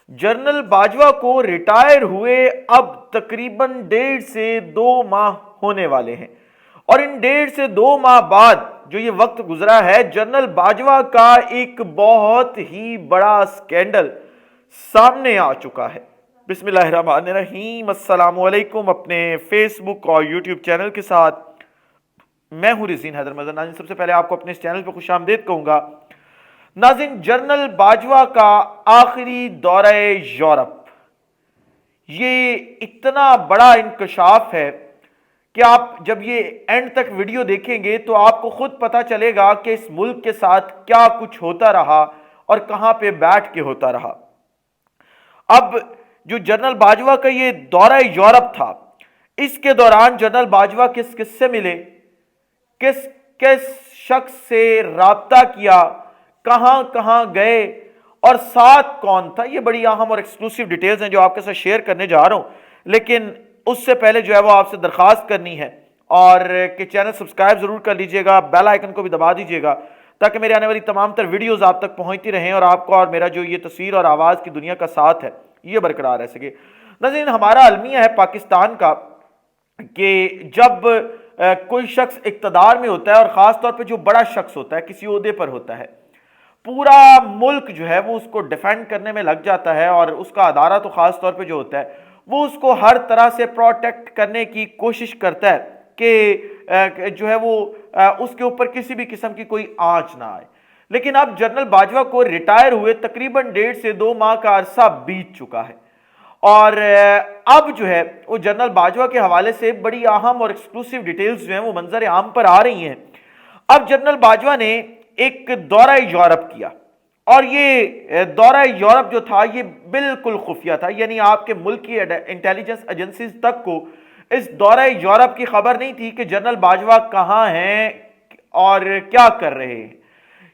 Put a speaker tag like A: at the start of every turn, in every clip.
A: General Bajwa کو retire ہوئے اب تقریباً 1.5 سے 2 ماہ ہونے والے ہیں، اور ان 1.5 سے 2 ماہ بعد جو یہ وقت گزرا ہے، جنرل باجوہ کا ایک بہت ہی بڑا سکینڈل سامنے آ چکا ہے۔ بسم اللہ الرحمن الرحیم، السلام علیکم۔ اپنے فیس بک اور یوٹیوب چینل کے ساتھ میں ہوں رزین حیدر مظہر۔ ناظرین، سب سے پہلے آپ کو اپنے اس چینل پہ خوش آمدید کہوں گا۔ ناظرین، جنرل باجوہ کا آخری دورہ یورپ، یہ اتنا بڑا انکشاف ہے کہ آپ جب یہ اینڈ تک ویڈیو دیکھیں گے تو آپ کو خود پتا چلے گا کہ اس ملک کے ساتھ کیا کچھ ہوتا رہا اور کہاں پہ بیٹھ کے ہوتا رہا۔ اب جو جنرل باجوہ کا یہ دورہ یورپ تھا، اس کے دوران جنرل باجوہ کس کس سے ملے، کس کس شخص سے رابطہ کیا، کہاں کہاں گئے اور ساتھ کون تھا، یہ بڑی اہم اور ایکسکلوسیو ڈیٹیلز ہیں جو آپ کے ساتھ شیئر کرنے جا رہا ہوں۔ لیکن اس سے پہلے جو ہے وہ آپ سے درخواست کرنی ہے اور کہ چینل سبسکرائب ضرور کر لیجئے گا، بیل آئیکن کو بھی دبا دیجئے گا تاکہ میرے آنے والی تمام تر ویڈیوز آپ تک پہنچتی رہیں اور آپ کو اور میرا جو یہ تصویر اور آواز کی دنیا کا ساتھ ہے یہ برقرار رہ سکے۔ ناظرین، ہمارا المیہ ہے پاکستان کا کہ جب کوئی شخص اقتدار میں ہوتا ہے اور خاص طور پہ جو بڑا شخص ہوتا ہے، کسی عہدے پر ہوتا ہے، پورا ملک جو ہے وہ اس کو ڈیفینڈ کرنے میں لگ جاتا ہے، اور اس کا ادارہ تو خاص طور پہ جو ہوتا ہے وہ اس کو ہر طرح سے پروٹیکٹ کرنے کی کوشش کرتا ہے کہ جو ہے وہ اس کے اوپر کسی بھی قسم کی کوئی آنچ نہ آئے۔ لیکن اب جنرل باجوہ کو ریٹائر ہوئے تقریباً 1.5 سے 2 ماہ کا عرصہ بیت چکا ہے، اور اب جو ہے وہ جنرل باجوہ کے حوالے سے بڑی اہم اور ایکسکلوسیو ڈیٹیلز جو ہیں وہ منظر عام پر آ رہی ہیں۔ اب جنرل باجوہ نے ایک دورہ یورپ کیا، اور یہ دورہ یورپ جو تھا یہ بالکل خفیہ تھا، یعنی آپ کے ملک کی انٹیلیجنس ایجنسیز تک کو اس دورہ یورپ کی خبر نہیں تھی کہ جنرل باجوہ کہاں ہیں اور کیا کر رہے ہیں۔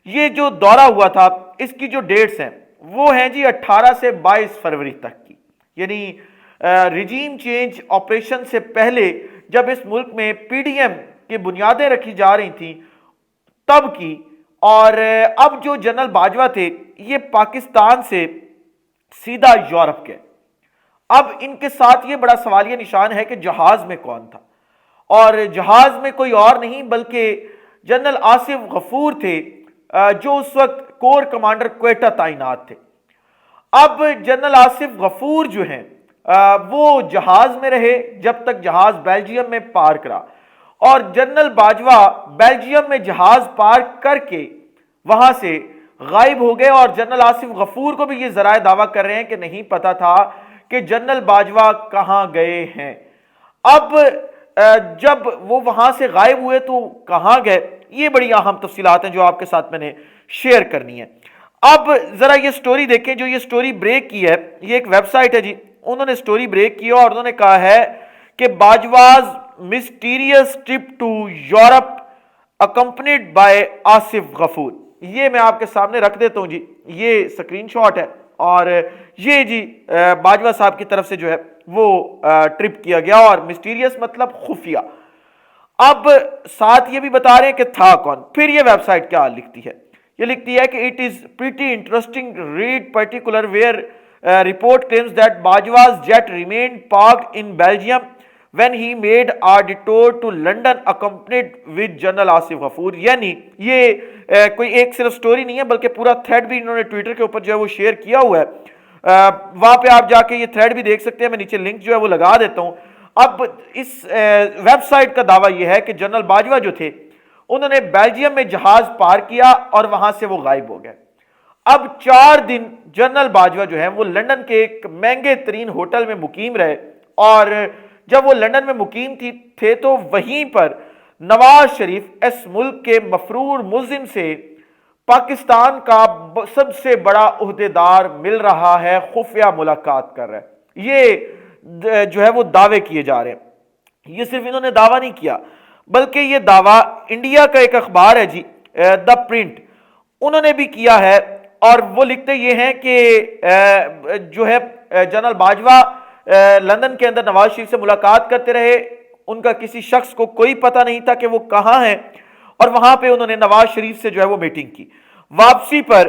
A: یہ جو دورہ ہوا تھا اس کی جو ڈیٹس ہیں وہ ہیں جی 18 سے 22 فروری تک کی، یعنی ریجیم چینج آپریشن سے پہلے جب اس ملک میں پی ڈی ایم کی بنیادیں رکھی جا رہی تھیں تب کی۔ اور اب جو جنرل باجوہ تھے یہ پاکستان سے سیدھا یورپ کے، اب ان کے ساتھ یہ بڑا سوالیہ نشان ہے کہ جہاز میں کون تھا، اور جہاز میں کوئی اور نہیں بلکہ جنرل آصف غفور تھے جو اس وقت کور کمانڈر کوئٹہ تعینات تھے۔ اب جنرل آصف غفور جو ہیں وہ جہاز میں رہے جب تک جہاز بیلجیم میں پارک رہا، اور جنرل باجوہ بیلجیم میں جہاز پارک کر کے وہاں سے غائب ہو گئے، اور جنرل آصف غفور کو بھی یہ ذرائع دعویٰ کر رہے ہیں کہ نہیں پتا تھا کہ جنرل باجوہ کہاں گئے ہیں۔ اب جب وہ وہاں سے غائب ہوئے تو کہاں گئے، یہ بڑی اہم تفصیلات ہیں جو آپ کے ساتھ میں نے شیئر کرنی ہے۔ اب ذرا یہ سٹوری دیکھیں، جو یہ سٹوری بریک کی ہے، یہ ایک ویب سائٹ ہے جی، انہوں نے سٹوری بریک کی اور انہوں نے کہا ہے کہ Bajwa's mysterious trip to Europe accompanied by Asif Ghafoor. یہ میں آپ کے سامنے رکھ دیتا ہوں جی، یہ سکرین شاٹ ہے، اور یہ جی باجوہ صاحب کی طرف سے جو ہے وہ ٹرپ کیا گیا، اور مسٹیریس مطلب خفیہ۔ اب ساتھ یہ بھی بتا رہے ہیں کہ تھا کون۔ پھر یہ ویب سائٹ کیا لکھتی ہے، یہ لکھتی ہے کہ it is pretty interesting read particular where report claims that Bajwa's jet remained parked in Belgium when he made a detour to London accompanied with General Asif Ghafoor۔ یعنی یہ کوئی ایک صرف سٹوری نہیں ہے بلکہ پورا تھریڈ بھی انہوں نے ٹویٹر کے اوپر جو ہے وہ شیئر کیا ہوا ہے، وہاں پہ آپ جا کے یہ تھریڈ بھی دیکھ سکتے ہیں، میں نیچے لنک جو ہے وہ لگا دیتا ہوں۔ اب اس ویب سائٹ کا دعویٰ یہ ہے کہ جنرل باجوہ جو تھے انہوں نے بیلجیم میں جہاز پار کیا اور وہاں سے وہ غائب ہو گئے۔ اب 4 دن جنرل باجوہ جو ہیں وہ لندن کے ایک مہنگے ترین ہوٹل میں مقیم رہے، اور جب وہ لندن میں مقیم تھے تو وہیں پر نواز شریف اس ملک کے مفرور ملزم سے پاکستان کا سب سے بڑا عہدیدار مل رہا ہے، خفیہ ملاقات کر رہا ہے۔ یہ جو ہے وہ دعوے کیے جا رہے ہیں۔ یہ صرف انہوں نے دعویٰ نہیں کیا بلکہ یہ دعویٰ انڈیا کا ایک اخبار ہے جی دا پرنٹ، انہوں نے بھی کیا ہے، اور وہ لکھتے یہ ہیں کہ جو ہے جنرل باجوہ لندن کے اندر نواز شریف سے ملاقات کرتے رہے، ان کا کسی شخص کو کوئی پتہ نہیں تھا کہ وہ کہاں ہیں، اور وہاں پہ انہوں نے نواز شریف سے جو ہے وہ میٹنگ کی۔ واپسی پر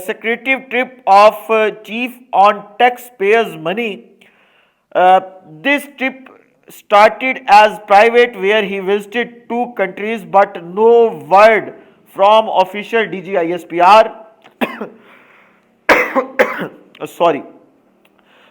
A: secretive trip of chief on taxpayers' money. This trip started as private, where he visited 2 countries, but no word from official DGISPR. Sorry.